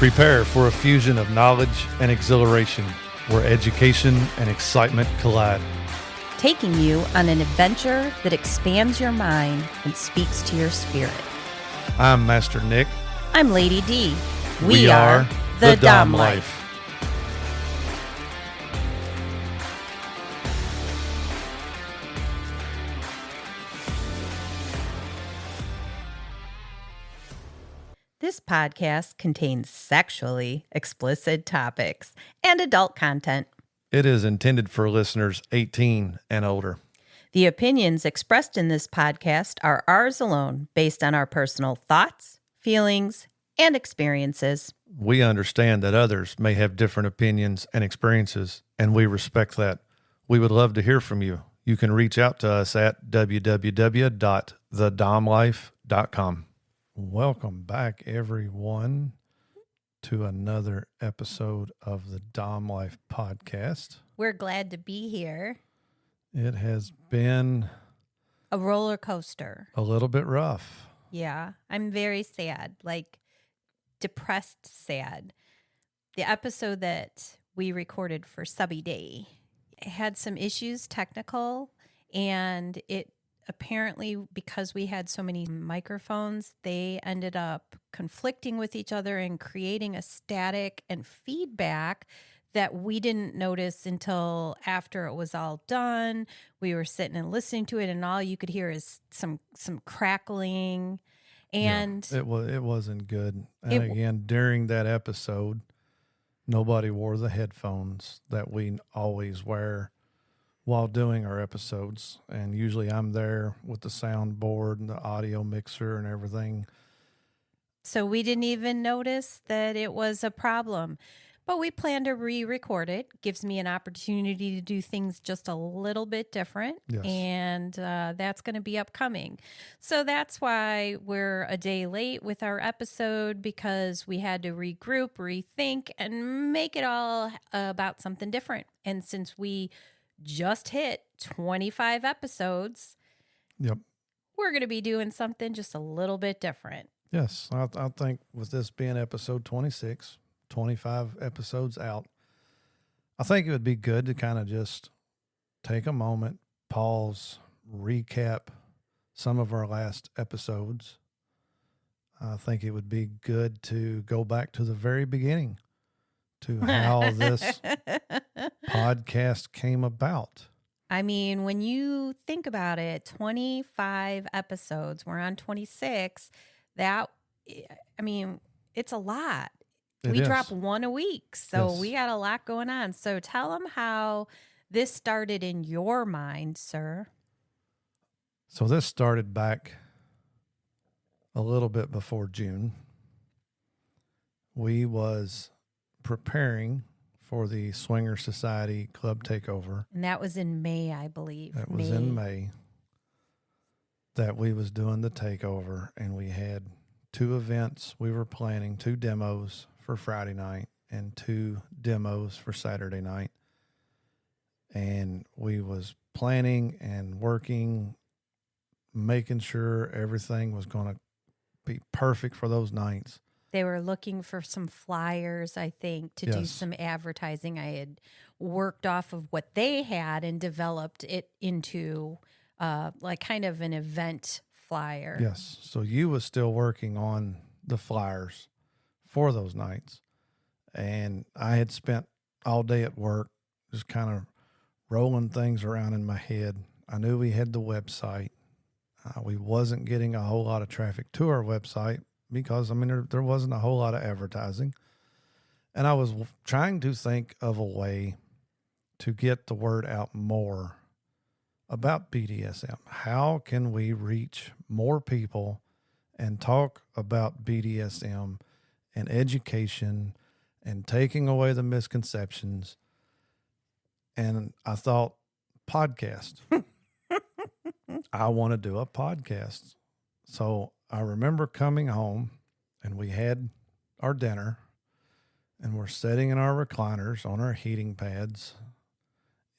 Prepare for a fusion of knowledge and exhilaration where education and excitement collide. Taking you on an adventure that expands your mind and speaks to your spirit. I'm Master Nick. I'm Lady D. We are the Dom Life. This podcast contains sexually explicit topics and adult content. It is intended for listeners 18 and older. The opinions expressed in this podcast are ours alone, based on our personal thoughts, feelings, and experiences. We understand that others may have different opinions and experiences, and we respect that. We would love to hear from you. You can reach out to us at www.thedomlife.com. Welcome back, everyone, to another episode of the Dom Life podcast. We're glad to be here. It has been a roller coaster. A little bit rough. Yeah, I'm very sad, like depressed sad. The episode that we recorded for Subbie Day had some issues, technical, and it apparently, because we had so many microphones, they ended up conflicting with each other and creating a static and feedback that we didn't notice until after it was all done. We were sitting and listening to it, and all you could hear is some crackling. And yeah, it wasn't good. And again, during that episode, nobody wore the headphones that we always wear while doing our episodes. And usually I'm there with the soundboard and the audio mixer and everything. So we didn't even notice that it was a problem. But we plan to re-record it. Gives me an opportunity to do things just a little bit different. Yes. And that's going to be upcoming. So that's why we're a day late with our episode, because we had to regroup, rethink, and make it all about something different. And since we just hit 25 episodes, yep, we're going to be doing something just a little bit different. Yes, I think with this being episode 26, 25 episodes out, I think it would be good to kind of just take a moment, pause, recap some of our last episodes. I think it would be good to go back to the very beginning to how this podcast came about. I mean, when you think about it, 25 episodes, we're on 26. It's a lot. We drop one a week, so we got a lot going on. So tell them how this started in your mind, sir. So this started back a little bit before June. We was preparing for the Swinger Society Club Takeover. And that was in May, I believe. That was in May that we was doing the takeover, and we had 2 events we were planning, 2 demos for Friday night and 2 demos for Saturday night. And we was planning and working, making sure everything was going to be perfect for those nights. They were looking for some flyers, I think, to do some advertising. I had worked off of what they had and developed it into like kind of an event flyer. Yes. So you was still working on the flyers for those nights. And I had spent all day at work just kind of rolling things around in my head. I knew we had the website. We wasn't getting a whole lot of traffic to our website because, there wasn't a whole lot of advertising. And I was trying to think of a way to get the word out more about BDSM. How can we reach more people and talk about BDSM and education and taking away the misconceptions? And I thought, podcast. I want to do a podcast. So I remember coming home, and we had our dinner, and we're sitting in our recliners on our heating pads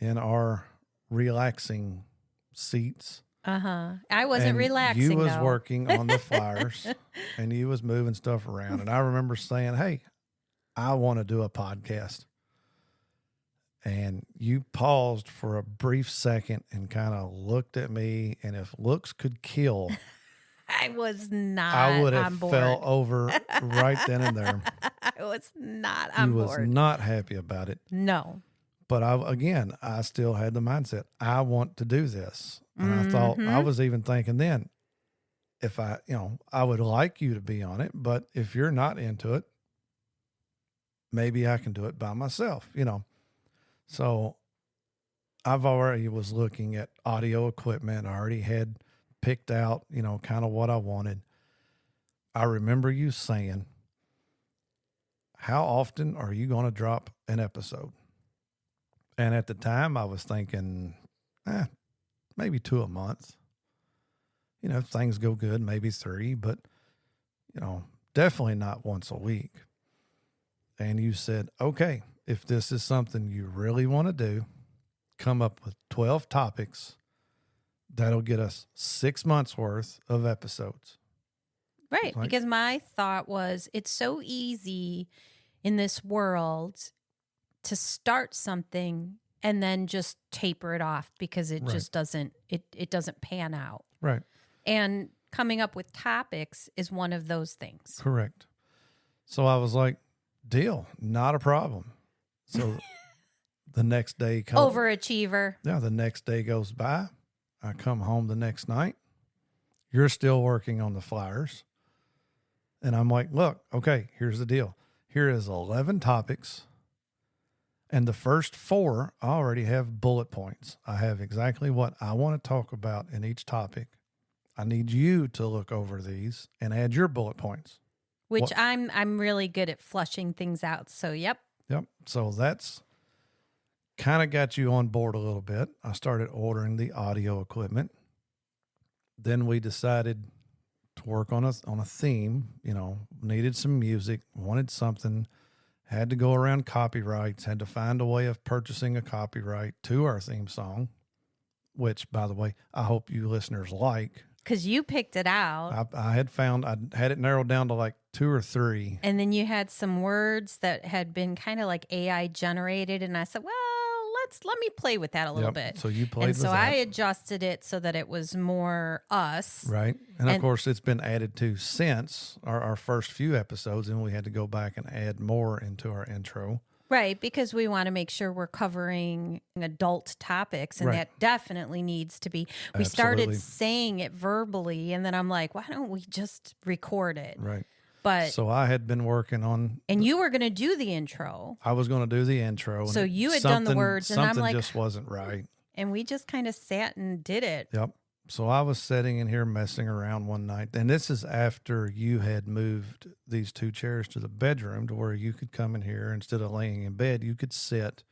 in our relaxing seats. I wasn't relaxing. You was though. working on the flyers and you was moving stuff around. And I remember saying, hey, I want to do a podcast. And you paused for a brief second and kind of looked at me. And if looks could kill, I was not I would have on board. fell over right then and there. I was not You on was board. not happy about it. No. But I still had the mindset, I want to do this. And I thought, I was even thinking then, if I would like you to be on it, but if you're not into it, maybe I can do it by myself, So I've already was looking at audio equipment. I already had picked out, kind of what I wanted. I remember you saying, how often are you going to drop an episode? And at the time I was thinking, maybe 2 a month. If things go good, maybe 3, but, definitely not once a week. And you said, okay, if this is something you really want to do, come up with 12 topics. That'll get us 6 months worth of episodes. Right. Because my thought was, it's so easy in this world to start something and then just taper it off because it just doesn't, it doesn't pan out. Right. And coming up with topics is one of those things. Correct. So I was like, deal, not a problem. So the next day comes. Overachiever. Yeah, the next day goes by. I come home the next night. You're still working on the flyers. And I'm like, look, okay, here's the deal. Here is 11 topics. And the first 4, I already have bullet points. I have exactly what I want to talk about in each topic. I need you to look over these and add your bullet points. Which I'm really good at flushing things out. So, yep. Yep. So that's kind of got you on board a little bit. I started ordering the audio equipment. Then we decided to work on a theme, needed some music, wanted something, had to go around copyrights, had to find a way of purchasing a copyright to our theme song, which, by the way, I hope you listeners like. Because you picked it out. I had it narrowed down to like 2 or 3. And then you had some words that had been kind of like AI generated. And I said, well, let me play with that a little bit. So you played and with so that. I adjusted it so that it was more us. Right. And of course, it's been added to since our first few episodes, and we had to go back and add more into our intro. Right, because we want to make sure we're covering adult topics, and that definitely needs to be. We started saying it verbally, and then I'm like, why don't we just record it? Right. But so I had been working on, and you were going to do the intro. I was going to do the intro. So you had done the words, and I'm like, something just wasn't right. And we just kind of sat and did it. Yep. So I was sitting in here messing around one night, and this is after you had moved these 2 chairs to the bedroom to where you could come in here instead of laying in bed. You could sit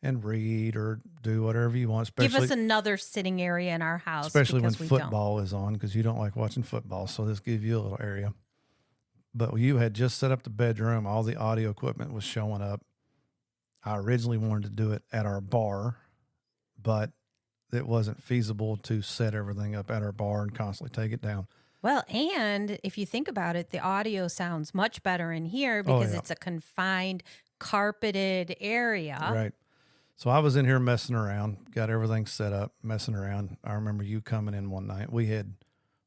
and read or do whatever you want. Give us another sitting area in our house, especially when football is on, because you don't like watching football. So this gives you a little area. But you had just set up the bedroom. All the audio equipment was showing up. I originally wanted to do it at our bar, but it wasn't feasible to set everything up at our bar and constantly take it down. Well, and if you think about it, the audio sounds much better in here because it's a confined, carpeted area. Right. So I was in here messing around, got everything set up, messing around. I remember you coming in one night. We had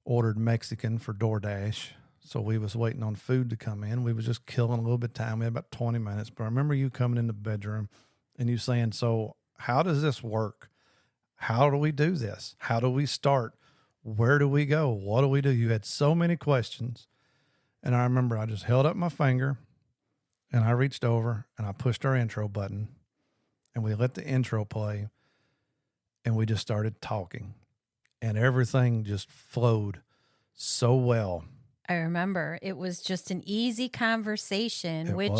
ordered Mexican for DoorDash. So we was waiting on food to come in. We was just killing a little bit of time. We had about 20 minutes. But I remember you coming in the bedroom and you saying, so how does this work? How do we do this? How do we start? Where do we go? What do we do? You had so many questions. And I remember I just held up my finger and I reached over and I pushed our intro button and we let the intro play and we just started talking and everything just flowed so well. I remember it was just an easy conversation, which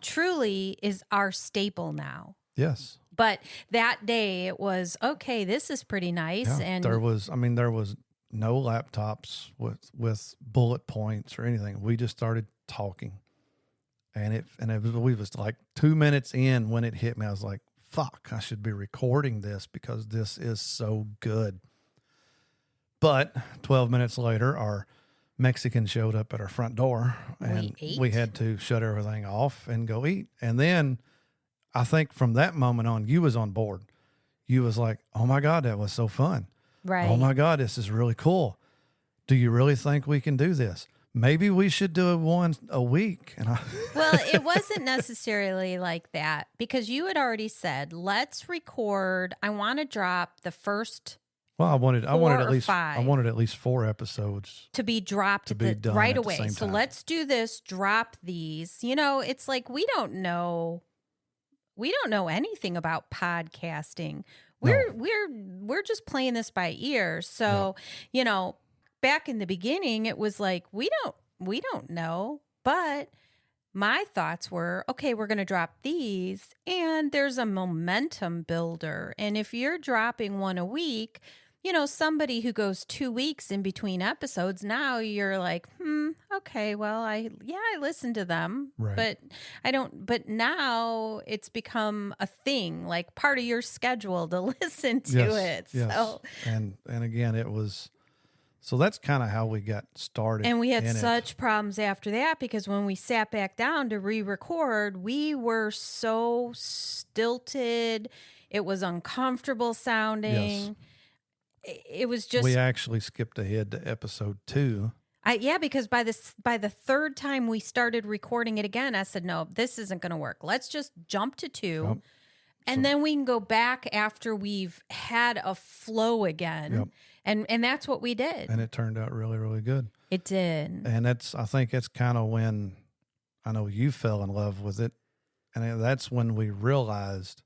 truly is our staple now. Yes. But that day it was, okay, this is pretty nice. Yeah, and there was no laptops with bullet points or anything. We just started talking. And we was like 2 minutes in when it hit me. I was like, fuck, I should be recording this because this is so good. But 12 minutes later, our Mexican showed up at our front door, and we ate? had to shut everything off and go eat. And then I think from that moment on, you was on board. You was like, oh my God, that was so fun. Right. Oh my God, this is really cool. Do you really think we can do this? Maybe we should do one a week. And Well, it wasn't necessarily like that, because you had already said, let's record. I want to drop the first well, I wanted or five. I wanted at least 4 episodes to be dropped to be done right at the away. same So time. let's do this, drop these. You know, it's like we don't know anything about podcasting. We're just playing this by ear. So, you know, back in the beginning it was like we don't know, but my thoughts were, okay, we're going to drop these and there's a momentum builder. And if you're dropping one a week, you know, somebody who goes 2 weeks in between episodes, now you're like, okay, well, I listened to them, Right. but now it's become a thing, like part of your schedule to listen to it. Yes. So, and again, it was, so that's kind of how we got started. and we had in it. such problems after that, because when we sat back down to re-record, we were so stilted. It was uncomfortable sounding. Yes. It was just, We actually skipped ahead to episode 2. because by the third time we started recording it again, I said, no, this isn't going to work. Let's just jump to 2. Yep. And then we can go back after we've had a flow again. Yep. And that's what we did. And it turned out really, really good. It did. And I think it's kind of when I know you fell in love with it. And that's when we realized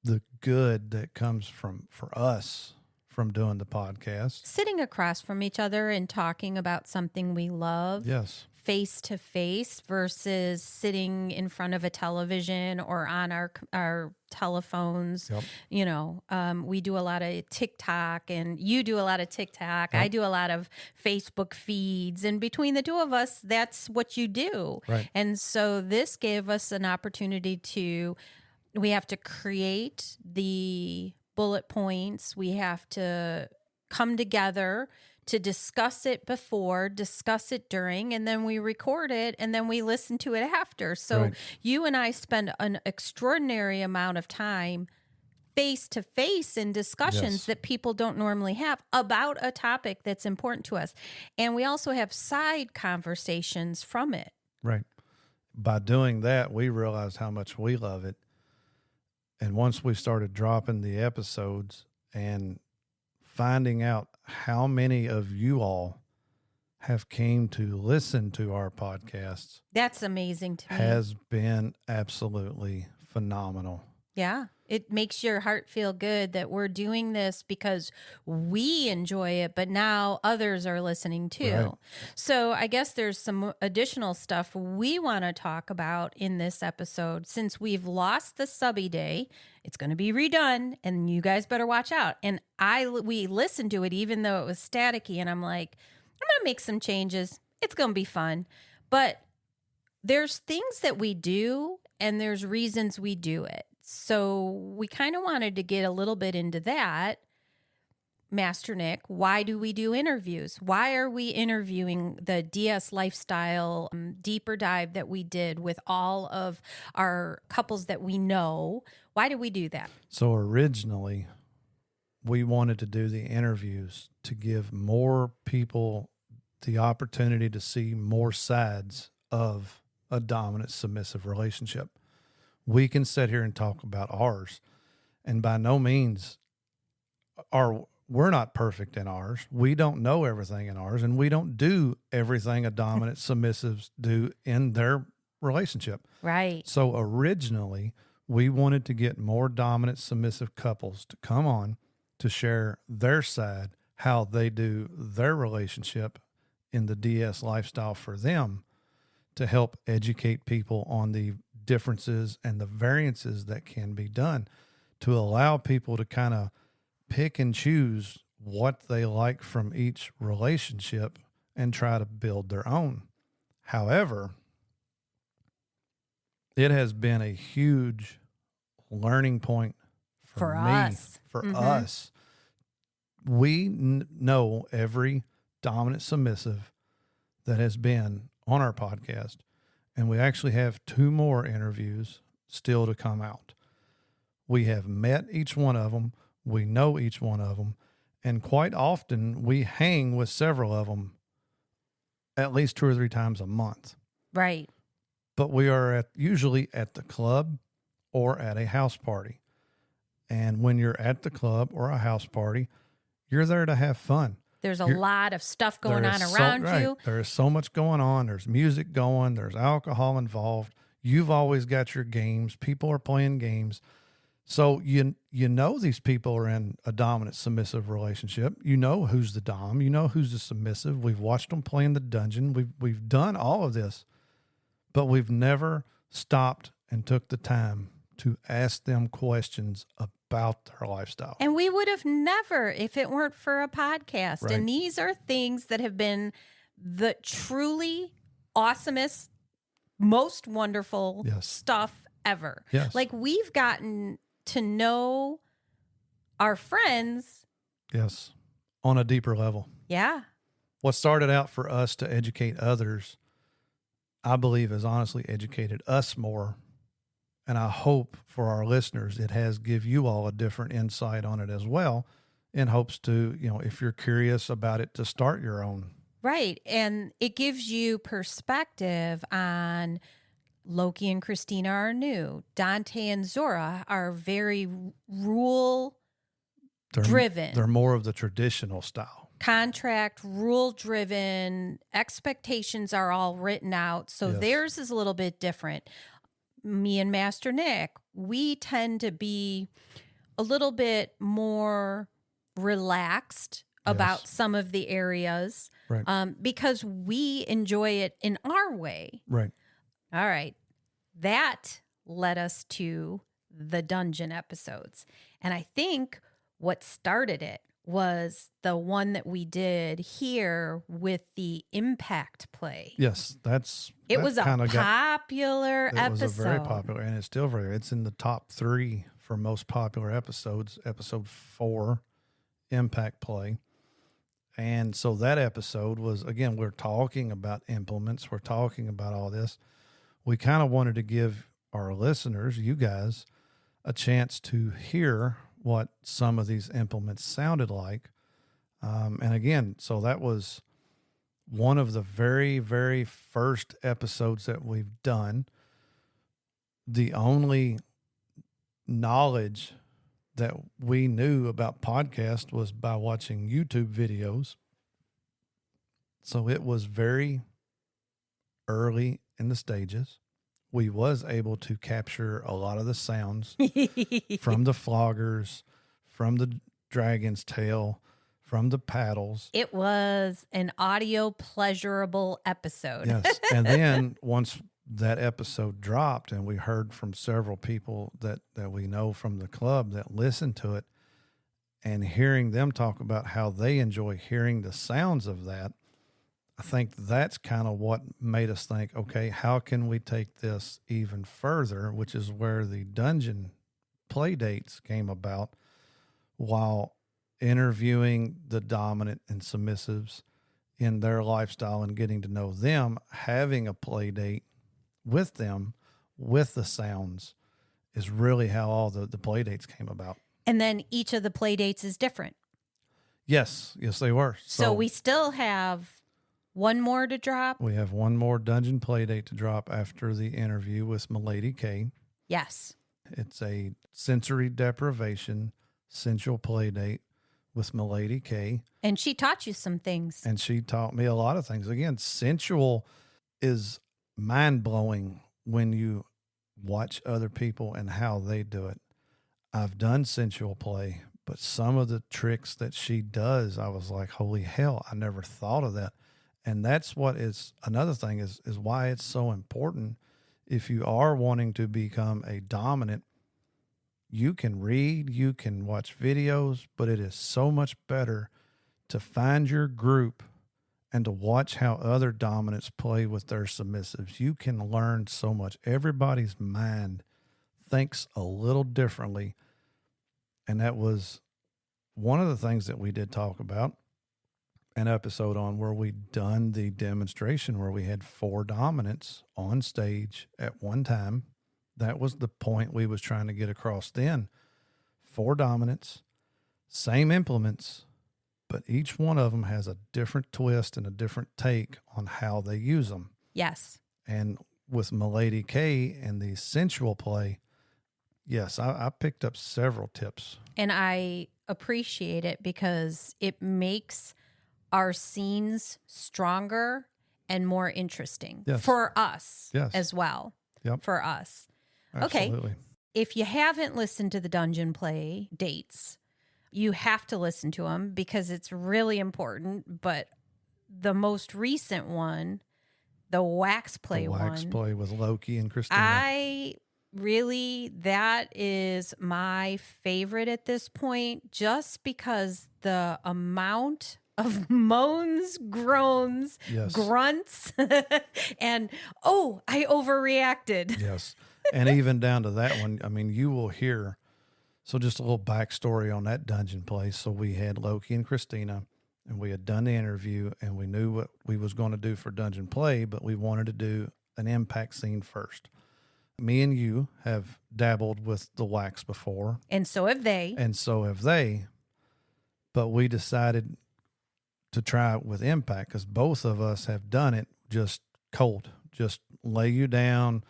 the good that comes for us from doing the podcast. Sitting across from each other and talking about something we love. Yes. Face to face versus sitting in front of a television or on our telephones. Yep. You know, we do a lot of TikTok, and you do a lot of TikTok. Yep. I do a lot of Facebook feeds, and between the two of us, that's what you do. Right. And so this gave us an opportunity we have to create the bullet points. We have to come together to discuss it before, discuss it during, and then we record it, and then we listen to it after. So Right. you and I spend an extraordinary amount of time face to face in discussions Yes. that people don't normally have about a topic that's important to us. And we also have side conversations from it. Right. By doing that, we realized how much we love it. And once we started dropping the episodes and finding out how many of you all have came to listen to our podcasts That's amazing to me. has been absolutely phenomenal. Yeah. It makes your heart feel good that we're doing this because we enjoy it, but now others are listening too. Right. So I guess there's some additional stuff we want to talk about in this episode. Since we've lost the subbie day, it's going to be redone, and you guys better watch out. And we listened to it even though it was staticky, and I'm like, I'm going to make some changes. It's going to be fun. But there's things that we do, and there's reasons we do it. So we kind of wanted to get a little bit into that. Master Nick, why do we do interviews? Why are we interviewing the DS Lifestyle deeper dive that we did with all of our couples that we know? Why do we do that? So originally, we wanted to do the interviews to give more people the opportunity to see more sides of a dominant submissive relationship. We can sit here and talk about ours, and by no means we're not perfect in ours. We don't know everything in ours, and we don't do everything a dominant submissives do in their relationship. Right. So originally, we wanted to get more dominant submissive couples to come on to share their side, how they do their relationship in the DS lifestyle for them, to help educate people on the differences and the variances that can be done, to allow people to kind of pick and choose what they like from each relationship and try to build their own. However, it has been a huge learning point for me, us. for Mhm. us. We know every dominant submissive that has been on our podcast. And we actually have 2 more interviews still to come out. We have met each one of them. We know each one of them. And quite often we hang with several of them at least 2 or 3 times a month. Right. But we are usually at the club or at a house party. And when you're at the club or a house party, you're there to have fun. There's a lot of stuff going on around you. There is so much going on. There's music going. There's alcohol involved. You've always got your games. People are playing games. So you know these people are in a dominant submissive relationship. You know who's the dom. You know who's the submissive. We've watched them play in the dungeon. We've done all of this, but we've never stopped and took the time to ask them questions about their lifestyle. And we would have never if it weren't for a podcast. Right. And these are things that have been the truly awesomest, most wonderful Yes. stuff ever. Yes. Like we've gotten to know our friends. Yes. On a deeper level. Yeah. What started out for us to educate others, I believe has honestly educated us more. And I hope for our listeners, it has give you all a different insight on it as well, in hopes to, if you're curious about it, to start your own. Right. And it gives you perspective on Loki and Christina are new. Dante and Zora are very rule driven. They're more of the traditional style. Contract, rule driven, expectations are all written out. So Yes. theirs is a little bit different. Me and Master Nick, we tend to be a little bit more relaxed about Yes. some of the areas, Right. because we enjoy it in our way. Right. All right. That led us to the dungeon episodes. And I think what started it was the one that we did here with the impact play. Yes. It was a popular It episode. was a very popular, and it's still it's in the top 3 for most popular episodes. Episode 4, impact play. And so that episode was, again, we're talking about implements. We're talking about all this. We kind of wanted to give our listeners, you guys, a chance to hear what some of these implements sounded like. And again, so that was one of the very, very first episodes that we've done. The only knowledge that we knew about podcast was by watching YouTube videos. So it was very early in the stages. We was able to capture a lot of the sounds from the floggers, from the dragon's tail, from the paddles. It was an audio pleasurable episode. Yes. And then once that episode dropped and we heard from several people that we know from the club that listened to it, and hearing them talk about how they enjoy hearing the sounds of that, I think that's kind of what made us think, okay, how can we take this even further, which is where the dungeon play dates came about, while interviewing the dominant and submissives in their lifestyle and getting to know them, having a play date with them, with the sounds, is really how all the play dates came about. And then each of the play dates is different. Yes, they were. So we still have one more to drop. We have one more dungeon play date to drop after the interview with Milady K. Yes. It's a sensory deprivation sensual play date with Milady K. And she taught you some things. And she taught me a lot of things. Again, sensual is mind-blowing when you watch other people and how they do it. I've done sensual play, but some of the tricks that she does, I was like, holy hell, I never thought of that. And that's what is another thing is why it's so important. If you are wanting to become a dominant, you can read, you can watch videos, but it is so much better to find your group and to watch how other dominants play with their submissives. You can learn so much. Everybody's mind thinks a little differently. And that was one of the things that we did talk about. an episode on where we done the demonstration where we had 4 dominants on stage at one time. That was the point we was trying to get across then. 4 dominants, same implements, but each one of them has a different twist and a different take on how they use them. Yes. And with Milady K and the sensual play, yes, I picked up several tips. And I appreciate it because it makes our scenes stronger and more interesting for us as well. Yep. For us. Absolutely. Okay. If you haven't listened to the Dungeon Play dates, you have to listen to them because it's really important. But the most recent one, the Wax Play one. The Wax Play with Loki and Christina. That is my favorite at this point, just because the amount of moans, groans, grunts, and, I overreacted. Yes. And even down to that one, I mean, you will hear. So just a little backstory on that Dungeon Play. So we had Loki and Christina, and we had done the interview, and we knew what we was going to do for Dungeon Play, but we wanted to do an impact scene first. Me and you have dabbled with the wax before. And so have they. But we decided to try it with impact because both of us have done it just cold. Just lay you down,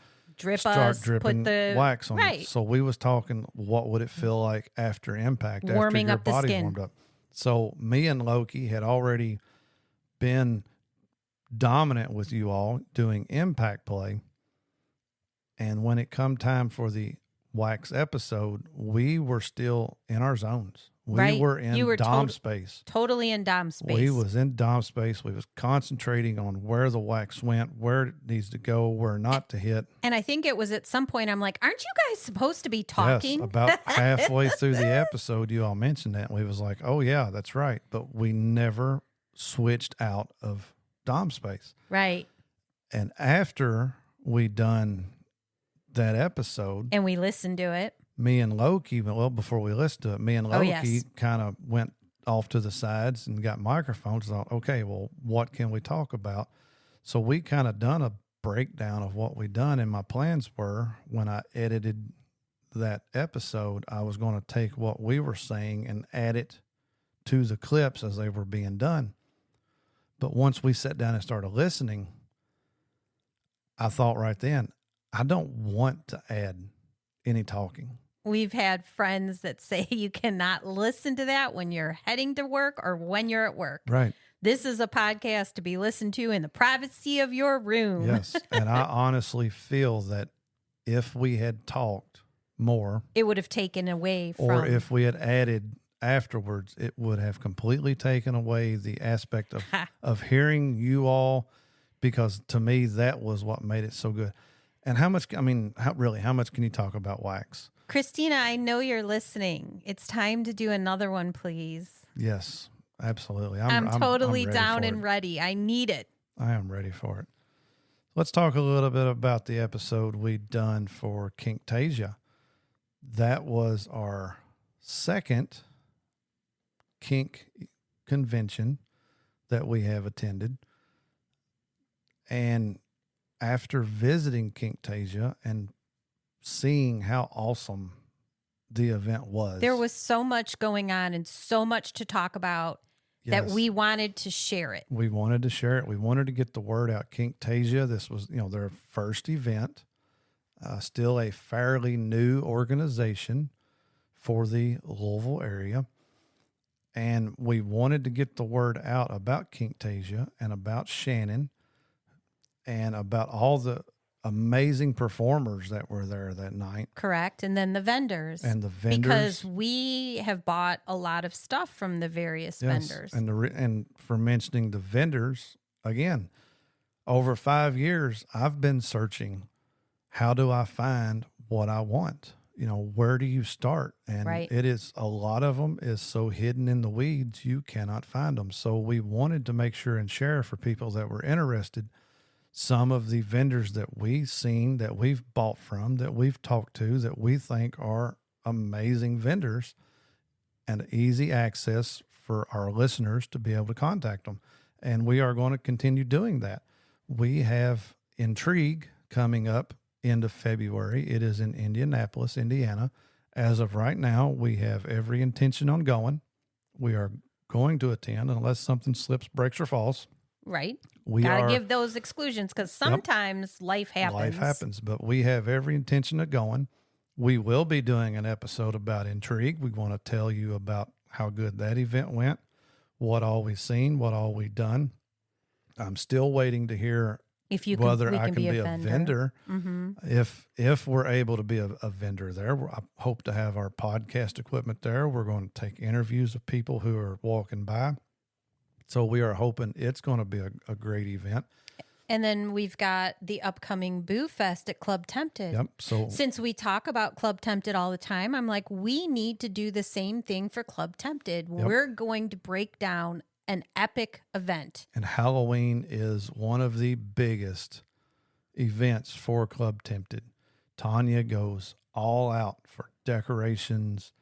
start dripping put the wax on it. So we was talking, what would it feel like after impact, warming after your up body the skin. warmed up? So me and Loki had already been dominant with you all doing impact play. And when it come time for the wax episode, we were still in our zones. We were in Dom space. Totally in Dom space. We was in Dom space. We was concentrating on where the wax went, where it needs to go, where not to hit. And I think it was at some point I'm like, aren't you guys supposed to be talking? Yes, about halfway through the episode, you all mentioned that. And we was like, oh, yeah, that's right. But we never switched out of Dom space. Right. And after we done that episode. And we listened to it. Me and Loki, before we listened to it, me and Loki kind of went off to the sides and got microphones. Thought, okay, well, what can we talk about? So we kind of done a breakdown of what we done. And my plans were, when I edited that episode, I was going to take what we were saying and add it to the clips as they were being done. But once we sat down and started listening, I thought right then, I don't want to add any talking. We've had friends that say you cannot listen to that when you're heading to work or when you're at work. Right. This is a podcast to be listened to in the privacy of your room. Yes. And I honestly feel that if we had talked more, it would have taken away from. Or if we had added afterwards, it would have completely taken away the aspect of hearing you all, because to me, that was what made it so good. And how much can you talk about wax? Christina, I know you're listening. It's time to do another one, please. Yes, absolutely. I'm totally down and ready. I need it. I am ready for it. Let's talk a little bit about the episode we done for Kinktasia. That was our second kink convention that we have attended. And after visiting Kinktasia and seeing how awesome the event was, there was so much going on and so much to talk about that we wanted to share it. We wanted to share it. We wanted to get the word out. Kinktasia, this was, their first event, still a fairly new organization for the Louisville area. And we wanted to get the word out about Kinktasia and about Shannon and about all the amazing performers that were there that night. Correct. And then the vendors. Because we have bought a lot of stuff from the various vendors. And for mentioning the vendors, again, over 5 years, I've been searching, how do I find what I want? Where do you start? And it is, a lot of them is so hidden in the weeds, you cannot find them. So we wanted to make sure and share for people that were interested some of the vendors that we've seen, that we've bought from, that we've talked to, that we think are amazing vendors and easy access for our listeners to be able to contact them. And we are going to continue doing that. We have Intrigue coming up end of February. It is in Indianapolis, Indiana. As of right now, we have every intention on going. We are going to attend unless something slips, breaks, or falls. Right. We Gotta are, give those exclusions because sometimes life happens. Life happens, but we have every intention of going. We will be doing an episode about Intrigue. We want to tell you about how good that event went, what all we've seen, what all we've done. I'm still waiting to hear if you whether we I can be a vendor. Mm-hmm. If we're able to be a vendor there, I hope to have our podcast equipment there. We're going to take interviews of people who are walking by. So we are hoping it's going to be a great event. And then we've got the upcoming Boo Fest at Club Tempted. Yep. So since we talk about Club Tempted all the time, I'm like, we need to do the same thing for Club Tempted. Yep. We're going to break down an epic event. And Halloween is one of the biggest events for Club Tempted. Tanya goes all out for decorations.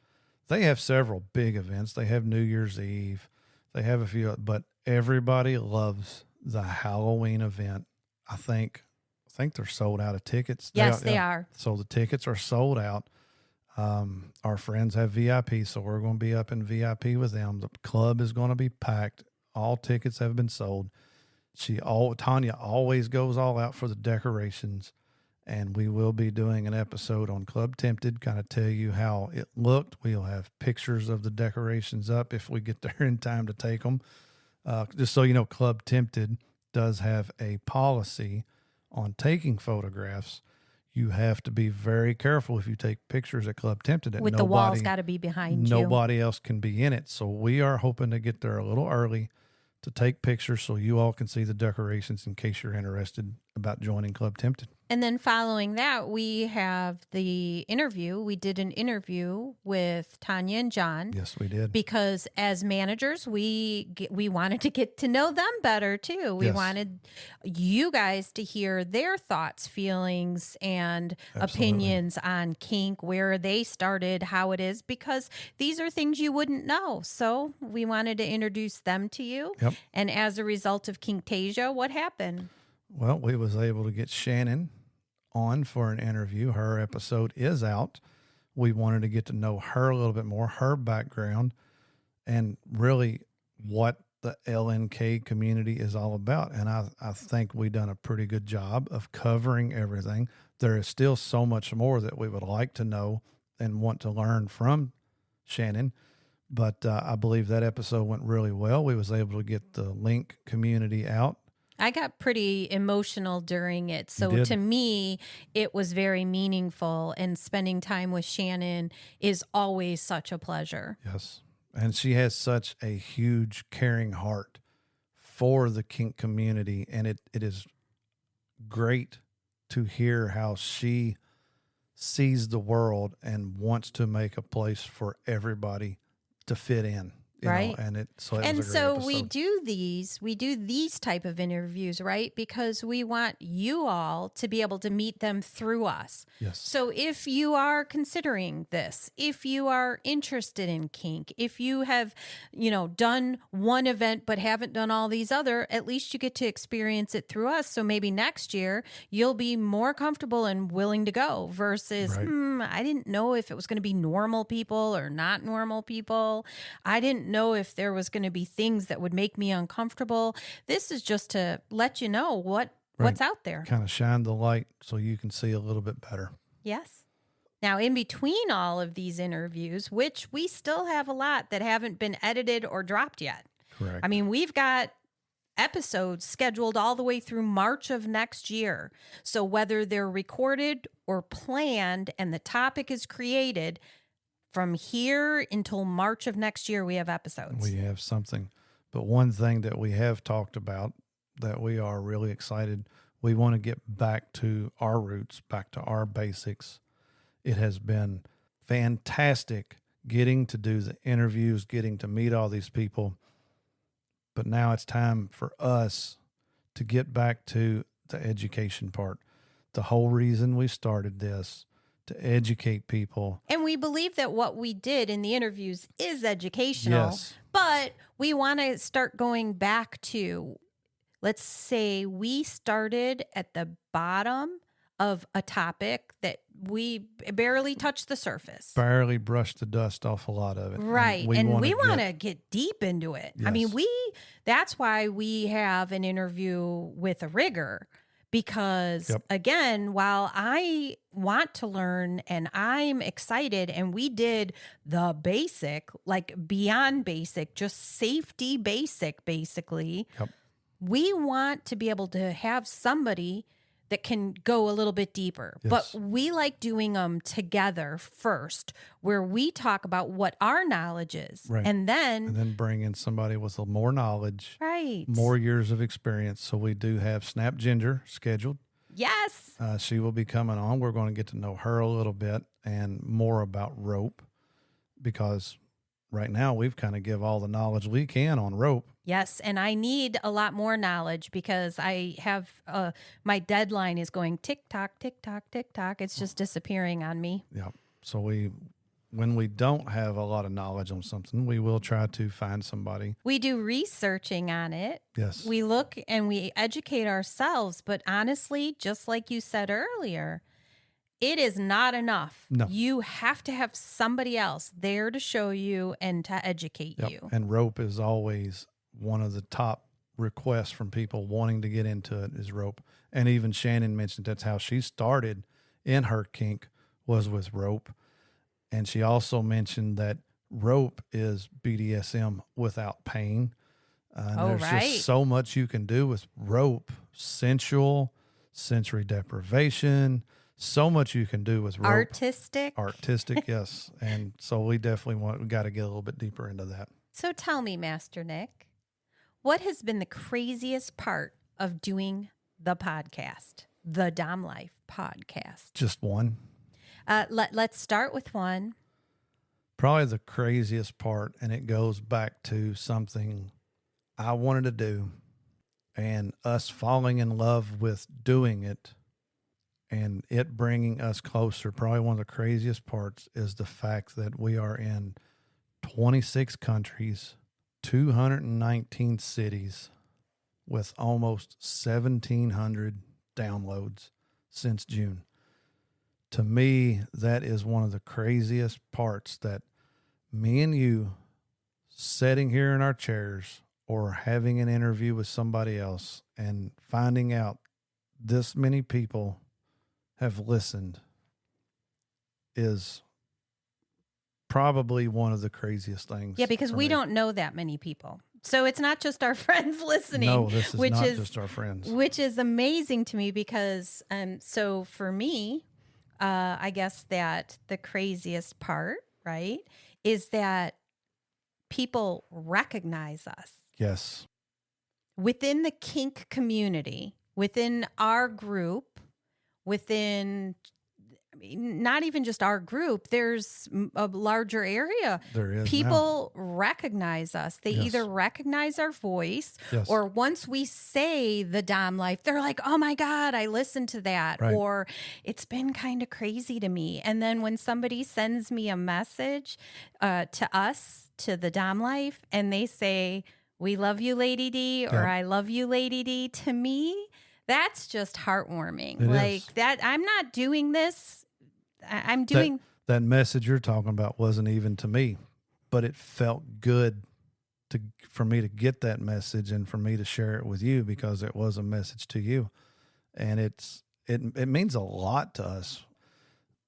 They have several big events. They have New Year's Eve. They have a few, but everybody loves the Halloween event. I think they're sold out of tickets. Yes, they are. So the tickets are sold out. Our friends have VIP, so we're going to be up in VIP with them. The club is going to be packed. All tickets have been sold. Tanya always goes all out for the decorations, and we will be doing an episode on Club Tempted, kind of tell you how it looked. We'll have pictures of the decorations up if we get there in time to take them. Just so you know, Club Tempted does have a policy on taking photographs. You have to be very careful if you take pictures at Club Tempted. With the walls got to be behind you. Nobody else can be in it. So we are hoping to get there a little early to take pictures so you all can see the decorations in case you're interested about joining Club Tempted. And then following that, we have the interview. We did an interview with Tanya and John. Yes, we did. Because as managers, we wanted to get to know them better too. We wanted you guys to hear their thoughts, feelings, and opinions on kink, where they started, how it is, because these are things you wouldn't know. So we wanted to introduce them to you. Yep. And as a result of Kinktasia, what happened? Well, we was able to get Shannon on for an interview. Her episode is out. We wanted to get to know her a little bit more, her background, and really what the LNK community is all about. And I think we done a pretty good job of covering everything. There is still so much more that we would like to know and want to learn from Shannon. But I believe that episode went really well. We was able to get the Link community out. I got pretty emotional during it. So to me, it was very meaningful, and spending time with Shannon is always such a pleasure. Yes. And she has such a huge, caring heart for the kink community. And it is great to hear how she sees the world and wants to make a place for everybody to fit in. Right. And it so we do these type of interviews, right? Because we want you all to be able to meet them through us. Yes. So if you are considering this, if you are interested in kink, if you have, done one event but haven't done all these other, at least you get to experience it through us. So maybe next year you'll be more comfortable and willing to go versus, I didn't know if it was going to be normal people or not normal people. I didn't know if there was going to be things that would make me uncomfortable. This is just to let you know what's out there. Kind of shine the light so you can see a little bit better. Yes. Now, in between all of these interviews, which we still have a lot that haven't been edited or dropped yet. Correct. I mean, we've got episodes scheduled all the way through March of next year. So whether they're recorded or planned and the topic is created, from here until March of next year, we have episodes. We have something. But one thing that we have talked about that we are really excited, we want to get back to our roots, back to our basics. It has been fantastic getting to do the interviews, getting to meet all these people. But now it's time for us to get back to the education part. The whole reason we started this, to educate people. And we believe that what we did in the interviews is educational, Yes. but we want to start going back to, let's say we started at the bottom of a topic that we barely touched the surface. Barely brushed the dust off a lot of it. Right. And we want to get deep into it. Yes. I mean, that's why we have an interview with a rigger, because again, while I want to learn and I'm excited, and we did the basic, like beyond basic, just safety basic, basically, we want to be able to have somebody that can go a little bit deeper. Yes. But we like doing them together first, where we talk about what our knowledge is. Right. And then bring in somebody with more knowledge, right, more years of experience. So we do have Snap Ginger scheduled. Yes. She will be coming on. We're going to get to know her a little bit and more about rope, because right now we've kind of give all the knowledge we can on rope. Yes, and I need a lot more knowledge, because I have my deadline is going tick tock, tick tock, tick tock. It's just disappearing on me. Yeah. So when we don't have a lot of knowledge on something, we will try to find somebody. We do researching on it. Yes. We look and we educate ourselves, but honestly, just like you said earlier, it is not enough. No. You have to have somebody else there to show you and to educate Yep. you. And rope is always one of the top requests from people wanting to get into it, is rope. And even Shannon mentioned that's how she started in her kink, was with rope. And she also mentioned that rope is BDSM without pain. There's just so much you can do with rope. Sensual, sensory deprivation, so much you can do with rope. Artistic, yes. And so we definitely got to get a little bit deeper into that. So tell me, Master Nick, what has been the craziest part of doing the podcast, the Dom Life podcast? Just one. Let's start with one. Probably the craziest part, and it goes back to something I wanted to do and us falling in love with doing it and it bringing us closer. Probably one of the craziest parts is the fact that we are in 26 countries, 219 cities, with almost 1,700 downloads since June. To me, that is one of the craziest parts, that me and you sitting here in our chairs or having an interview with somebody else and finding out this many people have listened is probably one of the craziest things. Yeah, because we don't know that many people. So it's not just our friends listening. No, this is not just our friends. Which is amazing to me, because so for me, I guess that the craziest part, right, is that people recognize us. Yes. Within the kink community, within our group, within not even just our group, there's a larger area. There is. People recognize us. They either recognize our voice, or once we say the Dom Life, they're like, oh my God, I listened to that. Right. Or it's been kind of crazy to me. And then when somebody sends me a message to us, to the Dom Life, and they say, we love you, Lady D, or I love you, Lady D, to me, that's just heartwarming. That I'm not doing this. I'm doing that message you're talking about wasn't even to me, but it felt good for me to get that message and for me to share it with you, because it was a message to you. And it means a lot to us.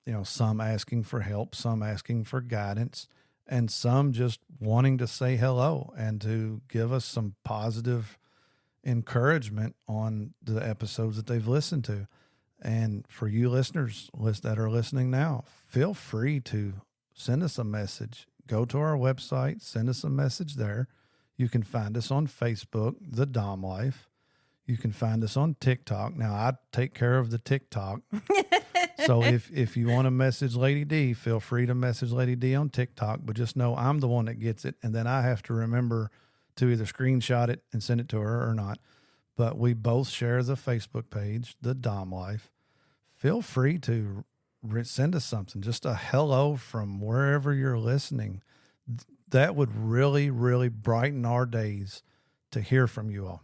You know, some asking for help, some asking for guidance, and some just wanting to say hello and to give us some positive encouragement on the episodes that they've listened to. And for you listeners that are listening now, feel free to send us a message. Go to our website, send us a message there. You can find us on Facebook, The Dom Life. You can find us on TikTok. Now, I take care of the TikTok. So if you want to message Lady D, feel free to message Lady D on TikTok. But just know I'm the one that gets it. And then I have to remember to either screenshot it and send it to her or not. But we both share the Facebook page, The Dom Life. Feel free to send us something, just a hello from wherever you're listening. That would really, really brighten our days to hear from you all.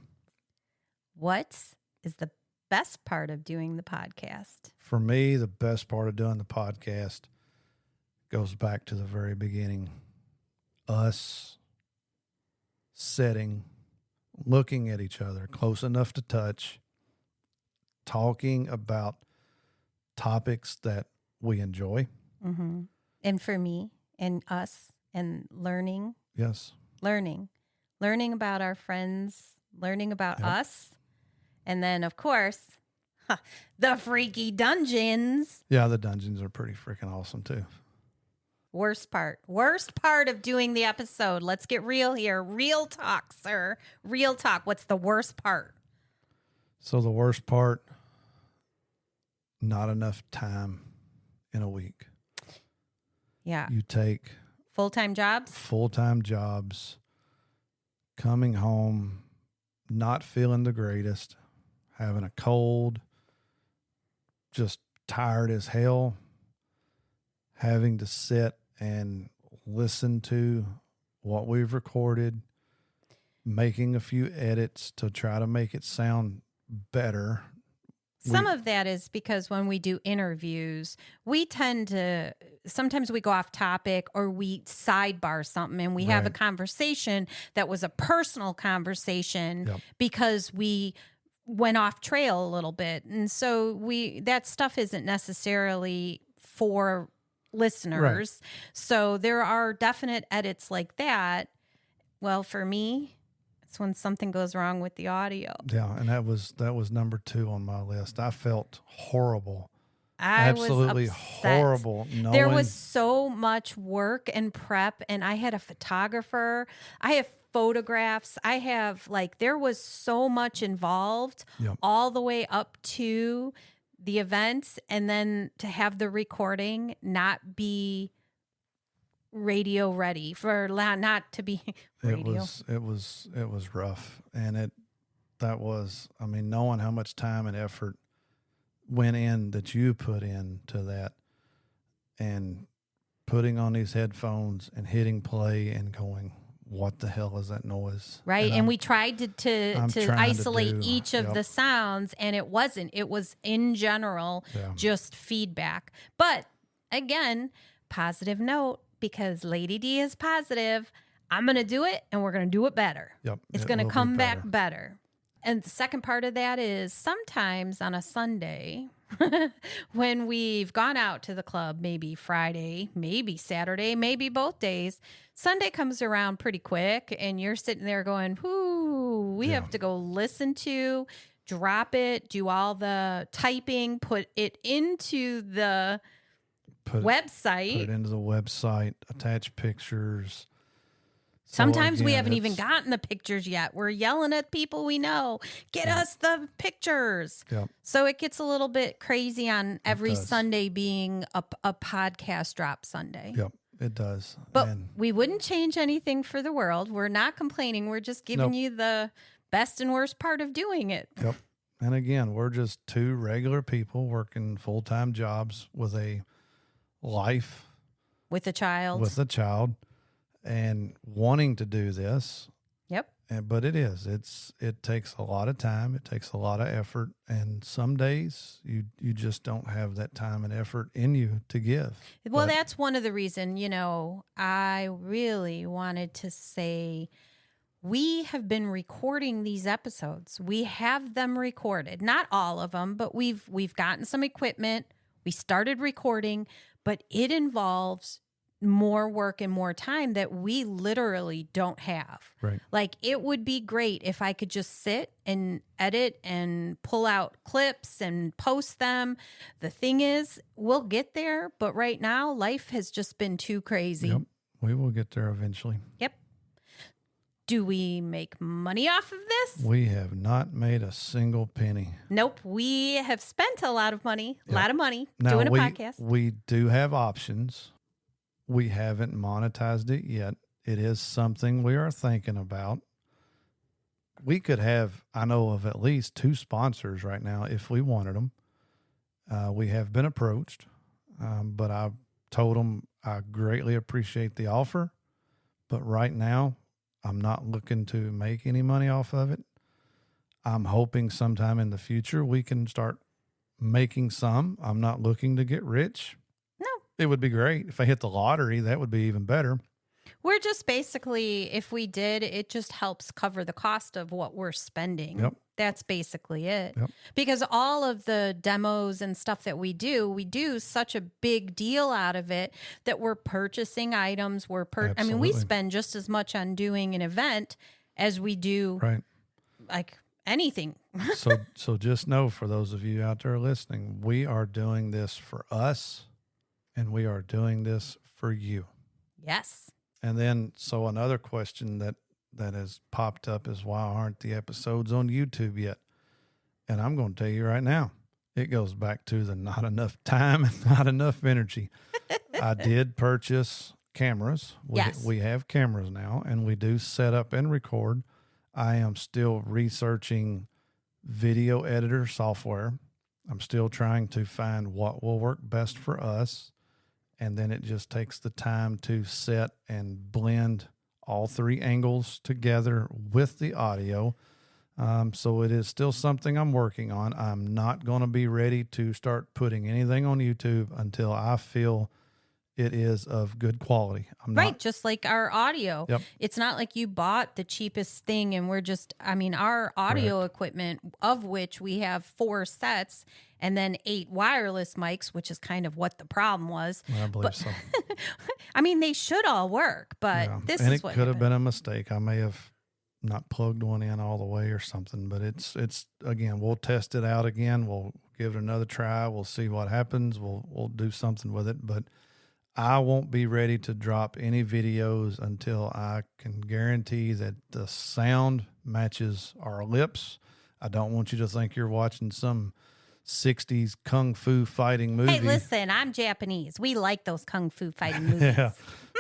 What is the best part of doing the podcast? For me, the best part of doing the podcast goes back to the very beginning. Us sitting, looking at each other, close enough to touch, talking about topics that we enjoy. Mm-hmm. And for me and us, and learning Yes. learning about our friends, learning about Yep. us. And then, of course, the freaky dungeons. Yeah, the dungeons are pretty freaking awesome too. Worst part of doing the episode. Let's get real here. Real talk, sir. Real talk. What's the worst part? So the worst part, not enough time in a week. Yeah. You take Full-time jobs? full-time jobs, coming home, not feeling the greatest, having a cold, just tired as hell, having to sit and listen to what we've recorded, making a few edits to try to make it sound better. Some of that is because when we do interviews, we tend to, sometimes we go off topic or we sidebar something and we have a Right. conversation that was a personal conversation Yep. because we went off trail a little bit. And so that stuff isn't necessarily for listeners. So there are definite edits like that. Well, for me, it's when something goes wrong with the audio. Yeah, and that was number 2 on my list. I felt horrible. I was Absolutely upset. horrible. There was so much work and prep, and I had a photographer. I have photographs. I have there was so much involved Yep. all the way up to the event, and then to have the recording not be radio ready for not to be radio. It was rough, and knowing how much time and effort went in that you put into that, and putting on these headphones and hitting play and going, what the hell is that noise? Right. And we tried to I'm trying to isolate do- each of yep. the sounds, and it wasn't. It was in general Yeah. just feedback. But again, positive note, because Lady D is positive. I'm going to do it, and we're going to do it better. Yep, It's it going to will be come back better. better. And the second part of that is sometimes on a Sunday, when we've gone out to the club, maybe Friday, maybe Saturday, maybe both days, Sunday comes around pretty quick, and you're sitting there going, whoo, we have to go listen to, drop it, do all the typing, put it into the website. Put it into the website, attach pictures. So Sometimes we again, haven't even it's- gotten the pictures yet. We're yelling at people we know, get us the pictures. Yep. So it gets a little bit crazy on every does. Sunday being a podcast drop Sunday. Yep, it does. But And we wouldn't change anything for the world. We're not complaining. We're just giving Nope. you the best and worst part of doing it. Yep. And again, we're just 2 regular people working full-time jobs with a life, With a child. with a child, and wanting to do this. Yep. But it takes a lot of time. It takes a lot of effort. And some days you just don't have that time and effort in you to give. Well, But- that's one of the reasons, I really wanted to say we have been recording these episodes. We have them recorded. Not all of them, but we've gotten some equipment. We started recording, but it involves more work and more time that we literally don't have. Right. Like, it would be great if I could just sit and edit and pull out clips and post them. The thing is, we'll get there, but right now life has just been too crazy. Yep. We will get there eventually. Yep. Do we make money off of this? We have not made a single penny. Nope. We have spent a lot of money, Yep. Now, doing a podcast. we do have options. We haven't monetized it yet. It is something we are thinking about. We could have, I know of at least 2 sponsors right now if we wanted them. We have been approached. But I told them I greatly appreciate the offer, but right now I'm not looking to make any money off of it. I'm hoping sometime in the future we can start making some. I'm not looking to get rich. No. It would be great if I hit the lottery. That would be even better. We're just basically, if we did, it just helps cover the cost of what we're spending. Yep. That's basically it. Yep. Because all of the demos and stuff that we do such a big deal out of it that we're purchasing items. I mean, we Absolutely. spend just as much on doing an event as we do Right. like anything. So just know, for those of you out there listening, we are doing this for us and we are doing this for you. Yes. And then, so another question that has popped up is, why aren't the episodes on YouTube yet? And I'm going to tell you right now, it goes back to the not enough time and not enough energy. I did purchase cameras. Yes. We have cameras now, and we do set up and record. I am still researching video editor software. I'm still trying to find what will work best for us. And then it just takes the time to set and blend all three angles together with the audio. So it is still something I'm working on. I'm not going to be ready to start putting anything on YouTube until I feel it is of good quality. Right, just like our audio. Yep. It's not like you bought the cheapest thing and our audio equipment, of which we have 4 sets and then 8 wireless mics, which is kind of what the problem was. I believe so. I mean, they should all work, but this is what it could have happened. been a mistake. I may have not plugged one in all the way or something, but it's again, we'll test it out again. We'll give it another try. We'll see what happens. We'll do something with it, but I won't be ready to drop any videos until I can guarantee that the sound matches our lips. I don't want you to think you're watching some 60s kung fu fighting movie. Hey, listen, I'm Japanese. We like those kung fu fighting movies. Yeah.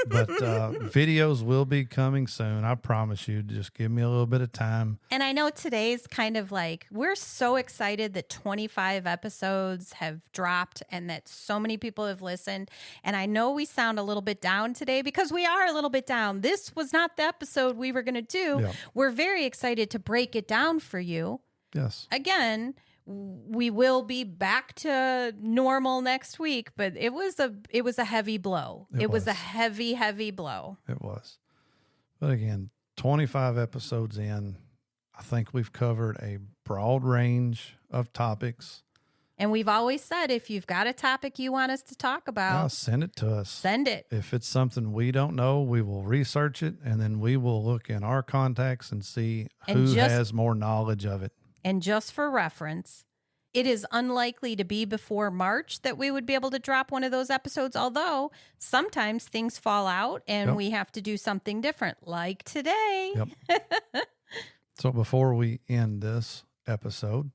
But videos will be coming soon. I promise you. Just give me a little bit of time. And I know today's kind of like, we're so excited that 25 episodes have dropped and that so many people have listened. And I know we sound a little bit down today because we are a little bit down. This was not the episode we were going to do. Yeah. We're very excited to break it down for you. Yes. Again, we will be back to normal next week, but it was a heavy blow. It was a heavy blow. It was. But again, 25 episodes in, I think we've covered a broad range of topics. And we've always said, if you've got a topic you want us to talk about, Send it to us. send it. If it's something we don't know, we will research it, and then we will look in our contacts and see who has more knowledge of it. And just for reference, it is unlikely to be before March that we would be able to drop one of those episodes, although sometimes things fall out and we have to do something different, like today. Yep. So before we end this episode,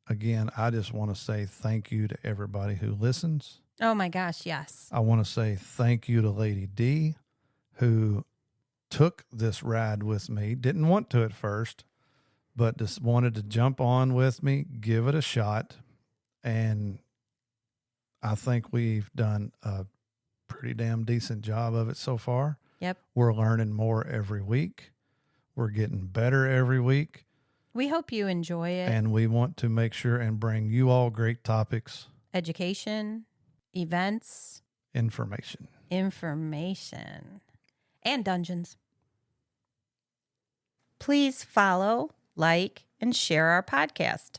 again, I just want to say thank you to everybody who listens. Oh my gosh, yes. I want to say thank you to Lady D, who took this ride with me. Didn't want to at first, but just wanted to jump on with me, give it a shot. And I think we've done a pretty damn decent job of it so far. Yep. We're learning more every week. We're getting better every week. We hope you enjoy it. And we want to make sure and bring you all great topics. Education, events, information, and dungeons. Please follow, like, and share our podcast.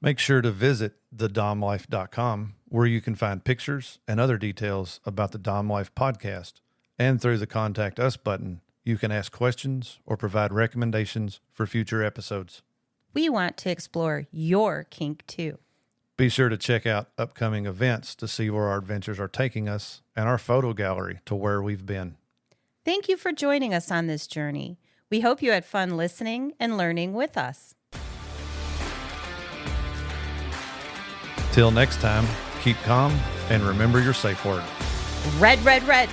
Make sure to visit thedomlife.com, where you can find pictures and other details about the Dom Life podcast. And through the Contact Us button, you can ask questions or provide recommendations for future episodes. We want to explore your kink too. Be sure to check out upcoming events to see where our adventures are taking us and our photo gallery to where we've been. Thank you for joining us on this journey. We hope you had fun listening and learning with us. Till next time, keep calm and remember your safe word. Red, red, red.